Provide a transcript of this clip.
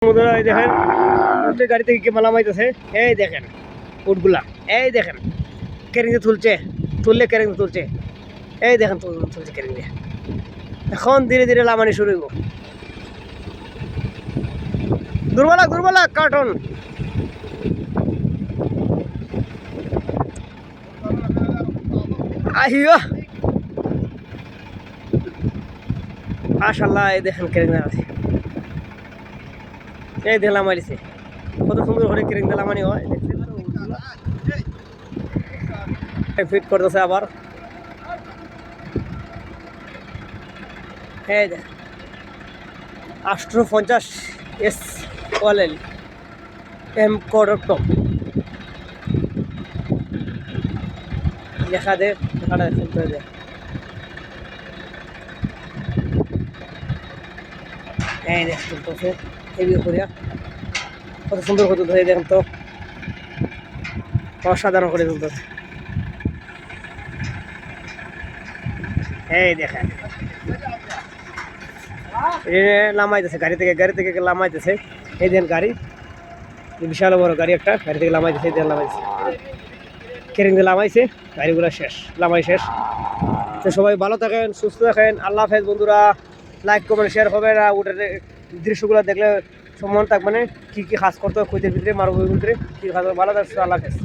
বন্ধুরা এই দেখেন উঠে গাড়ি থেকে কি মালা মাইতেছে। এই দেখেন উটগুলা, এই দেখেন কেরিং তুলছে, তুললে কেরিং তুলছে। এই দেখেন তুলছে কেরিং দিয়ে। এখন ধীরে ধীরে লামানি শুরু হইব। দুর্বলা কার্টন। আহিও মাশাআল্লাহ, এই দেখেন কেরিং আছে। এই দেখলাম মারিছে কত সুন্দর করে কেরিং দিলাম মানি হয়। ফিট করতেছে আবার। এই দেখ 850 এস ওয়ালেল এম কোডক্টম লেখা দে, লেখাটা শুনতে দে। এই দেখ তুলতেছে হেভি করিয়া, কত সুন্দর করে ধরে দেখেন তো, অসাধারণ করে তুলতেছে। এই দেখেন লামাইতেছে গাড়ি থেকে লামাইতেছে। এই দেখেন গাড়ি, বিশাল বড় গাড়ি একটা, গাড়ি থেকে লামাইতেছে। এই দেখেন লামাইতেছে, কেরিং দিয়ে লামাইছে, গাড়িগুলো শেষ, লামাই শেষ। তো সবাই ভালো থাকেন, সুস্থ থাকেন, আল্লাহ হাফেজ বন্ধুরা। লাইক কমেন্ট শেয়ার হবে না। ওটার দৃশ্যগুলো দেখলে সম্মান থাক, মানে কী কী কাজ করতে হয়, খুঁজের ভিতরে মারুভূমির ভিতরে কী কাজ, ভালো থাকছে, আল্লাহ হাফেজ।